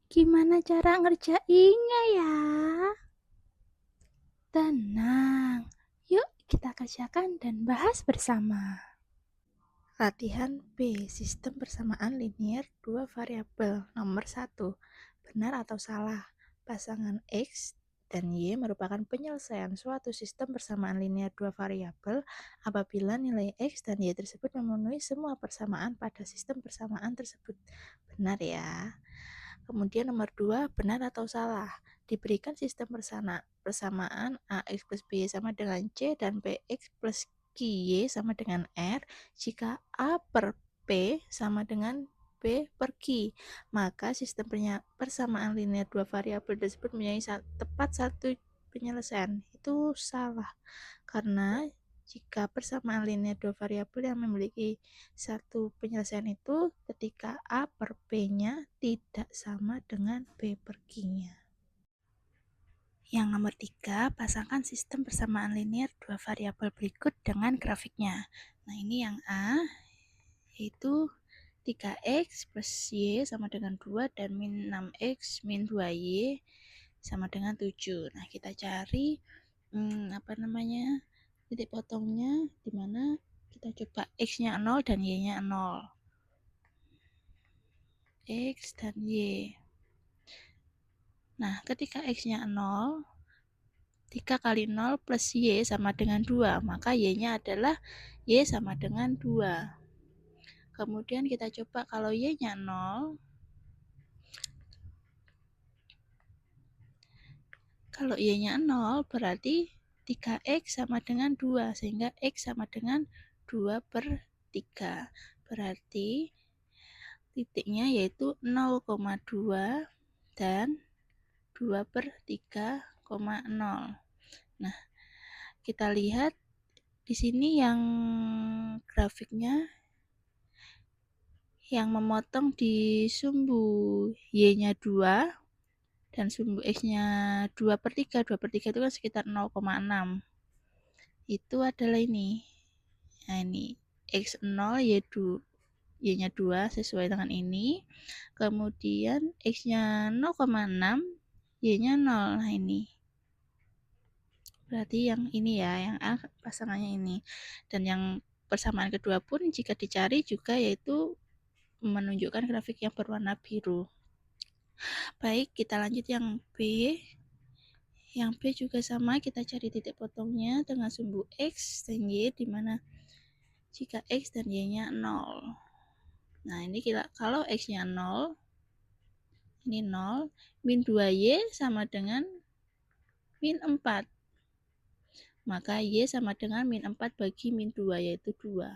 Gimana cara ngerjainnya ya? Tenang, yuk kita kerjakan dan bahas bersama. Latihan B. Sistem persamaan linier dua variabel. Nomor 1. Benar atau salah? Pasangan X dan Y merupakan penyelesaian suatu sistem persamaan linier dua variabel apabila nilai X dan Y tersebut memenuhi semua persamaan pada sistem persamaan tersebut. Benar ya. Kemudian nomor 2, benar atau salah? Diberikan sistem persamaan AX plus B sama dengan C dan BX plus QY sama dengan R jika A per P sama dengan B per Q, maka sistem persamaan linear dua variabel tersebut mempunyai tepat satu penyelesaian. Itu salah, karena jika persamaan linear dua variabel yang memiliki satu penyelesaian itu ketika A per P-nya tidak sama dengan B per Q-nya. Yang nomor 3, pasangkan sistem persamaan linear dua variabel berikut dengan grafiknya. Nah, ini yang A, yaitu 3x plus y sama dengan 2 dan min 6x min 2y sama dengan 7. Nah, kita cari titik potongnya di mana kita coba x-nya 0 dan y-nya 0. X dan y. Nah, ketika x-nya 0, 3 kali 0 plus y sama dengan 2, maka y-nya adalah y sama dengan 2. Kemudian kita coba kalau y-nya 0, kalau y-nya 0 berarti 3x sama dengan 2, sehingga x sama dengan 2 per 3. Berarti titiknya yaitu 0,2 dan 2 per 3,0. Nah, kita lihat di sini yang grafiknya yang memotong di sumbu y-nya 2 dan sumbu x-nya 2 per 3. 2 per 3 itu kan sekitar 0,6. Itu adalah ini. Nah, ini x0 y-nya 2 sesuai dengan ini. Kemudian x-nya 0,6, y-nya 0. Nah, ini. Berarti yang ini ya, yang A pasangannya ini. Dan yang persamaan kedua pun jika dicari juga yaitu menunjukkan grafik yang berwarna biru. Baik, kita lanjut yang B. Yang B juga sama, kita cari titik potongnya dengan sumbu X dan Y, di mana jika X dan Y-nya 0. Nah, ini kalau X-nya 0, ini 0, min 2Y sama dengan min 4. Maka Y sama dengan min 4 bagi min 2, yaitu 2.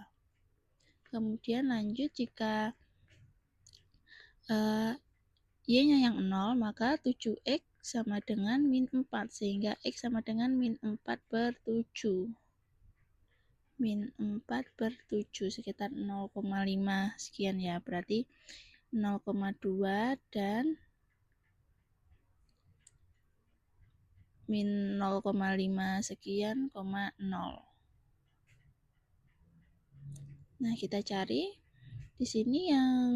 Kemudian lanjut jika Y-nya yang 0, maka 7X sama dengan min 4, sehingga X sama dengan min 4 per 7. Min 4 per 7, sekitar 0,5 sekian ya, berarti 0,2 dan min 0,5 sekian, 0. Nah, kita cari di sini yang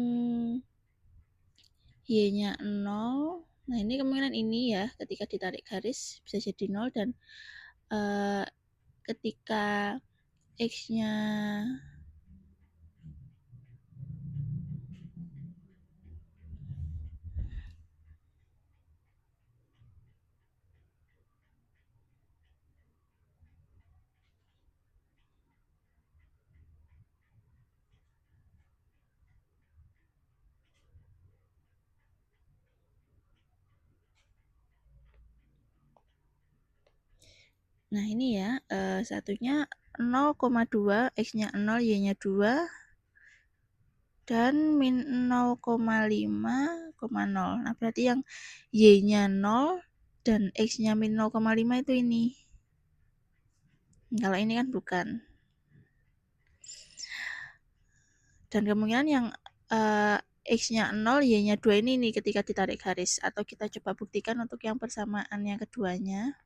y-nya 0. Nah, ini kemungkinan ini ya, ketika ditarik garis bisa jadi 0, dan ketika x-nya nah ini ya, satunya 0,2, x-nya 0, y-nya 2, dan min 0,5,0. Nah, berarti yang y-nya 0 dan x-nya min 0,5 itu ini. Kalau ini kan bukan. Dan kemungkinan yang x-nya 0, y-nya 2 ini ketika ditarik garis. Atau kita coba buktikan untuk yang persamaan yang keduanya.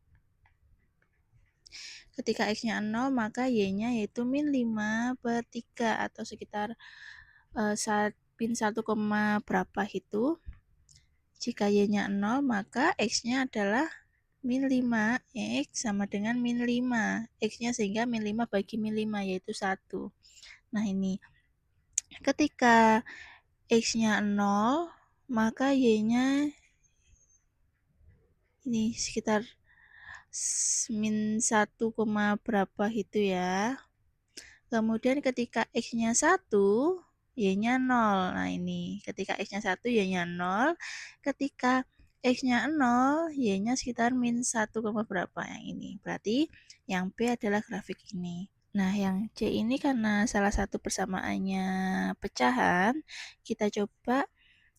Ketika x-nya 0, maka y-nya yaitu min 5 per 3 atau sekitar min 1, berapa itu. Jika Y-nya 0, maka X-nya adalah min 5. X sama dengan min 5. X-nya sehingga min 5 bagi min 5, yaitu 1. Nah, ini. Ketika X-nya 0, maka Y-nya ini sekitar min 1, berapa itu ya. Kemudian ketika X-nya 1, Y-nya 0. Nah, ini ketika X-nya 1, Y-nya 0. Ketika X-nya 0, Y-nya sekitar min 1, berapa yang ini. Berarti yang B adalah grafik ini. Nah, yang C ini karena salah satu persamaannya pecahan, kita coba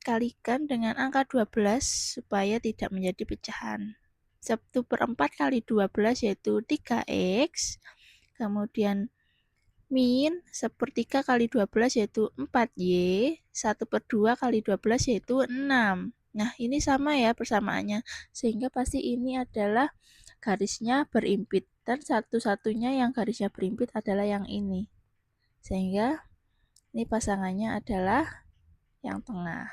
kalikan dengan angka 12 supaya tidak menjadi pecahan. 1/4 kali 12 yaitu 3X. Kemudian min 1/3 kali 12 yaitu 4Y, 1/2 kali 12 yaitu 6. Nah, ini sama ya persamaannya, sehingga pasti ini adalah garisnya berimpit, dan satu-satunya yang garisnya berimpit adalah yang ini. Sehingga ini pasangannya adalah yang tengah.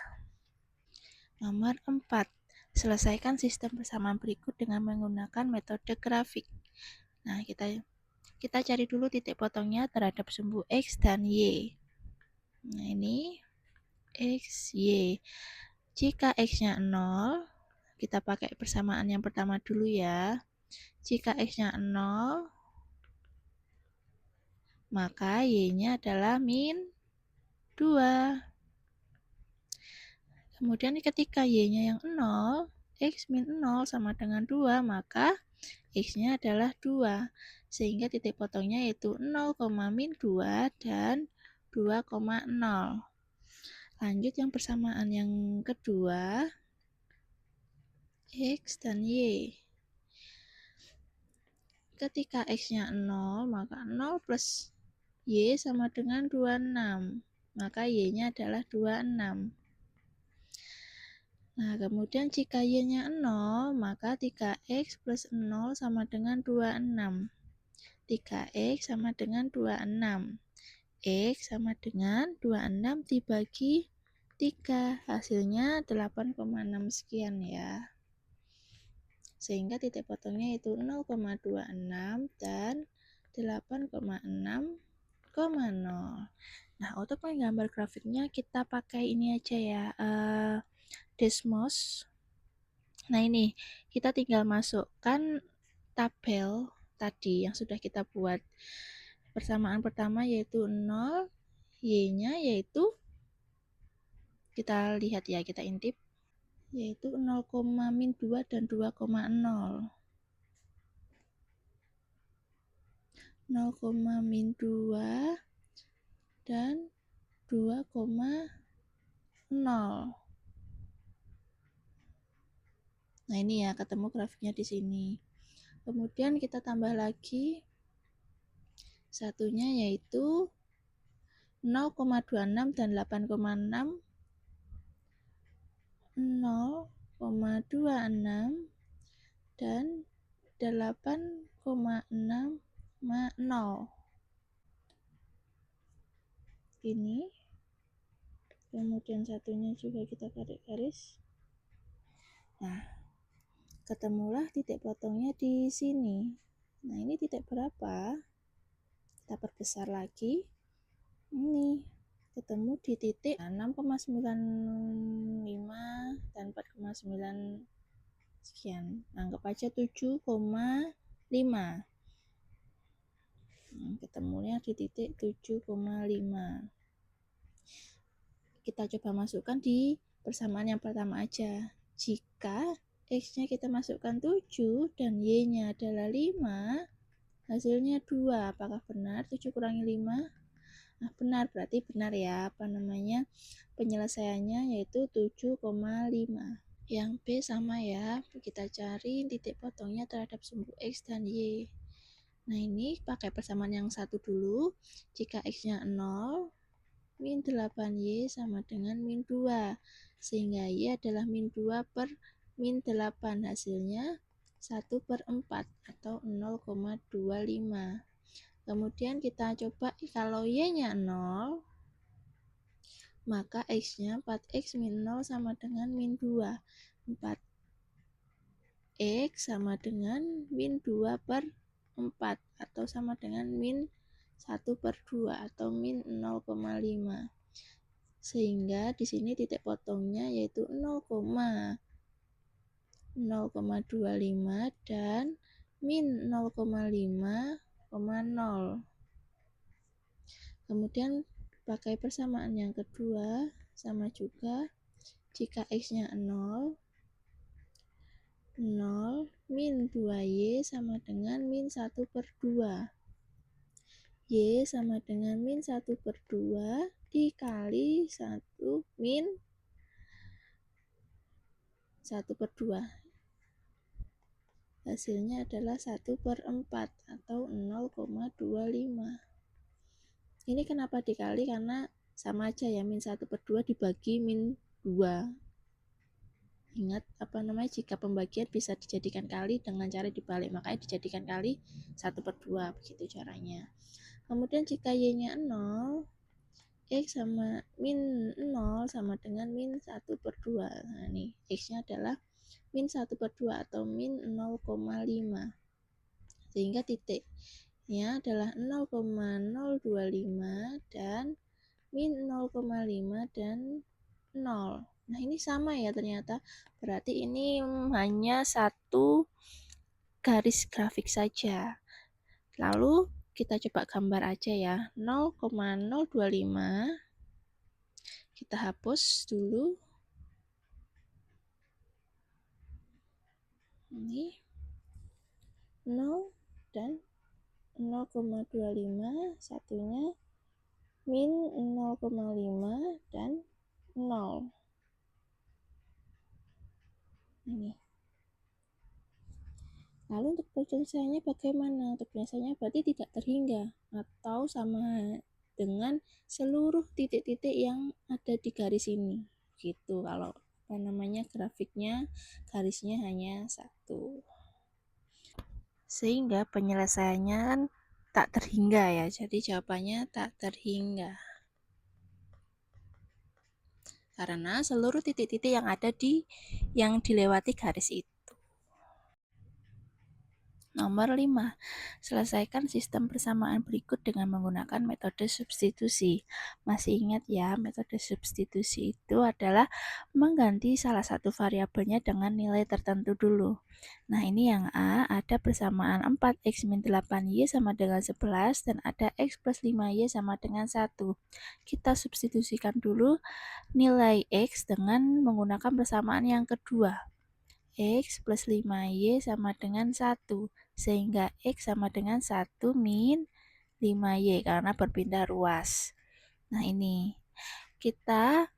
Nomor 4. Selesaikan sistem persamaan berikut dengan menggunakan metode grafik. Nah, kita cari dulu titik potongnya terhadap sumbu X dan Y. Nah, ini X, Y. Jika X-nya 0, kita pakai persamaan yang pertama dulu ya. Jika X-nya 0, maka Y-nya adalah min 2. Kemudian ketika Y-nya yang 0, X min 0 sama dengan 2, maka X-nya adalah 2. Sehingga titik potongnya yaitu 0, min 2 dan 2,0. Lanjut yang persamaan yang kedua, X dan Y. Ketika X-nya 0, maka 0 plus Y sama dengan 26. Maka Y-nya adalah 26. Nah, kemudian jika Y-nya 0, maka 3X plus 0 sama dengan 26. 3X sama dengan 26. X sama dengan 26 dibagi 3. Hasilnya 8,6 sekian ya. Sehingga titik potongnya itu 0,26 dan 8,6,0. Nah, untuk menggambar grafiknya kita pakai ini aja ya, Desmos. Nah, ini kita tinggal masukkan tabel tadi yang sudah kita buat. Persamaan pertama yaitu 0, Y-nya yaitu, kita lihat ya, kita intip, yaitu 0, min 2 dan 2,0. 0, min 2 dan 2,0. Nah, ini ya, ketemu grafiknya di sini. Kemudian kita tambah lagi satunya yaitu 0,26 dan 8,6, 0,26 dan 8,6,0. Ini. Kemudian satunya juga kita tarik garis. Nah, ketemulah titik potongnya di sini. Nah, ini titik berapa? Kita perbesar lagi. Ini ketemu di titik 6,95 dan 4,9 sekian. Anggap aja 7,5. Ketemunya di titik 7,5. Kita coba masukkan di persamaan yang pertama aja. Jika X-nya kita masukkan 7 dan Y-nya adalah 5, hasilnya 2. Apakah benar 7 kurangi 5? Nah, benar, berarti benar ya, penyelesaiannya yaitu 7,5. Yang B sama ya, kita cari titik potongnya terhadap sumbu X dan Y. Nah, ini pakai persamaan yang satu dulu. Jika X-nya 0, min 8Y sama dengan min 2. Sehingga Y adalah min 2 per min 8. Hasilnya 1/4 atau 0,25. Kemudian kita coba kalau Y-nya 0, maka X-nya 4X min 0 sama dengan min 2. 4X sama dengan min 2 per 4 atau sama dengan min 1 per 2 atau min 0,5. Sehingga di sini titik potongnya yaitu 0,25 dan min 0,5,0. Kemudian pakai persamaan yang kedua, sama juga jika X-nya 0, 0 min 2Y sama dengan min 1 per 2. Y sama dengan min 1 per 2 dikali 1 min 1 per 2. Hasilnya adalah 1 per 4 atau 0,25. Ini kenapa dikali? Karena sama aja ya, min 1 per 2 dibagi min 2. Ingat jika pembagian bisa dijadikan kali dengan cara dibalik, makanya dijadikan kali 1 per 2, begitu caranya. Kemudian jika Y-nya 0, X sama min 0 sama dengan min 1 per 2. Nah nih, X-nya adalah min 1 per 2 atau min 0,5. Sehingga titiknya adalah 0,025 dan min 0,5 dan 0. Nah ini sama ya ternyata, berarti ini hanya satu garis grafik saja. Lalu kita coba gambar aja ya, 0,025 kita hapus dulu. Ini 0 dan 0,25, satunya min 0,5 dan 0. Ini. Lalu untuk penyelesaiannya bagaimana? Untuk penyelesaiannya berarti tidak terhingga atau sama dengan seluruh titik-titik yang ada di garis ini. Gitu kalau grafiknya garisnya hanya satu. Sehingga penyelesaiannya kan tak terhingga ya. Jadi jawabannya tak terhingga. Karena seluruh titik-titik yang ada yang dilewati garis itu. Nomor 5. Selesaikan sistem persamaan berikut dengan menggunakan metode substitusi. Masih ingat ya, metode substitusi itu adalah mengganti salah satu variabelnya dengan nilai tertentu dulu. Nah, ini yang A, ada persamaan 4X min 8Y sama dengan 11 dan ada X plus 5Y sama dengan 1. Kita substitusikan dulu nilai X dengan menggunakan persamaan yang kedua. X plus 5Y sama dengan 1. Sehingga X sama dengan 1 min 5Y karena berpindah ruas. Nah ini, kita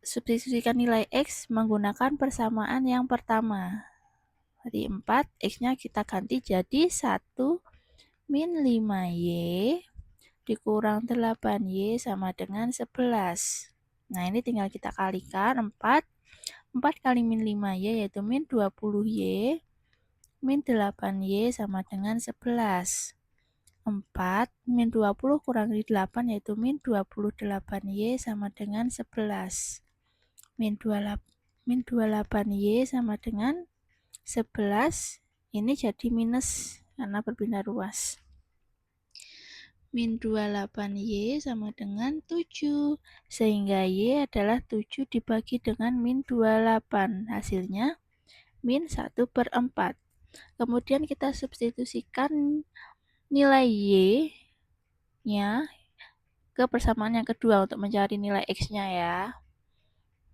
substitusikan nilai X menggunakan persamaan yang pertama. Jadi 4, X-nya kita ganti jadi 1 min 5Y dikurang 8Y sama dengan 11. Nah ini tinggal kita kalikan 4 kali min 5Y yaitu min 20Y min 8Y sama dengan 11. 4 min 20 kurangi 8 yaitu min 28Y sama dengan 11. Min 28Y sama dengan 11. Ini jadi minus karena berpindah ruas. Min 28Y sama dengan 7. Sehingga Y adalah 7 dibagi dengan min 28. Hasilnya min 1 per 4. Kemudian kita substitusikan nilai Y-nya ke persamaan yang kedua untuk mencari nilai X-nya ya.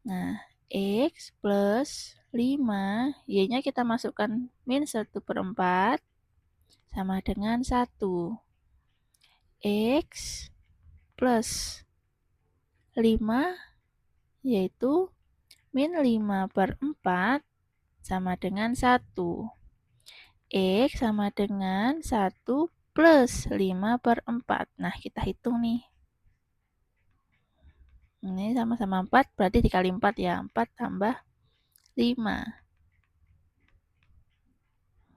Nah, X plus 5, Y-nya kita masukkan min 1 per 4 sama dengan 1. X plus 5 yaitu min 5 per 4 sama dengan 1. X sama dengan 1 plus 5 per 4. Nah, kita hitung nih. Ini sama-sama 4, berarti dikali 4 ya. 4 tambah 5.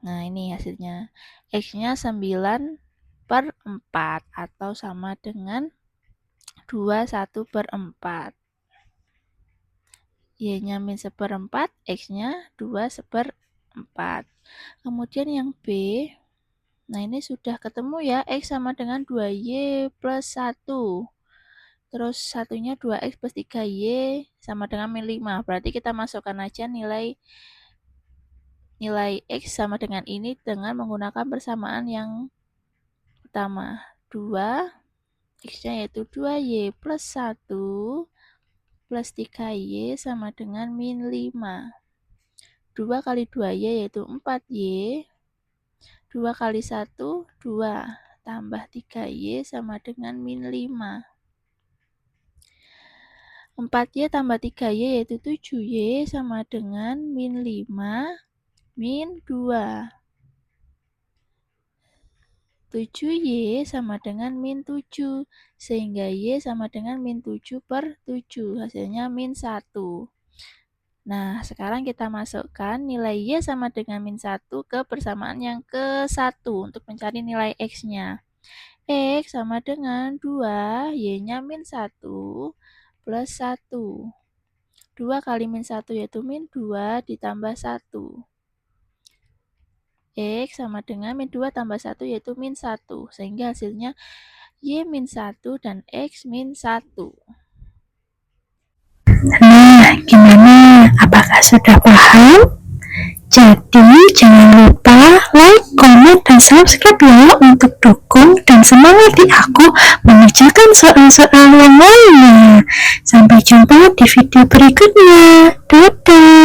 Nah, ini hasilnya. X-nya 9 per 4 atau sama dengan 2 1/4. Y-nya min 1/4, X-nya 2 1/4. Kemudian yang B, nah ini sudah ketemu ya, X sama dengan 2Y plus 1. Terus satunya 2X plus 3Y sama dengan min 5. Berarti kita masukkan aja nilai X sama dengan ini dengan menggunakan persamaan yang pertama. 2, X-nya yaitu 2Y plus 1 plus 3Y sama dengan min 5. 2 kali 2Y yaitu 4Y. 2 kali 1, 2. Tambah 3Y sama dengan min 5. 4Y tambah 3Y yaitu 7Y sama dengan min 5 min 2. 7Y sama dengan min 7. Sehingga Y sama dengan min 7/7. Hasilnya min 1. Nah, sekarang kita masukkan nilai Y sama dengan min 1 ke persamaan yang ke-1 untuk mencari nilai X-nya. X sama dengan 2, Y-nya min 1 plus 1. 2 kali min 1 yaitu min 2 ditambah 1. X sama dengan min 2 tambah 1 yaitu min 1. Sehingga hasilnya Y min 1 dan X min 1. Nah, gimana? Apakah sudah paham? Jadi, jangan lupa like, komen, dan subscribe ya untuk dukung dan semangati aku mengerjakan soal-soal yang lainnya. Sampai jumpa di video berikutnya. Dadah!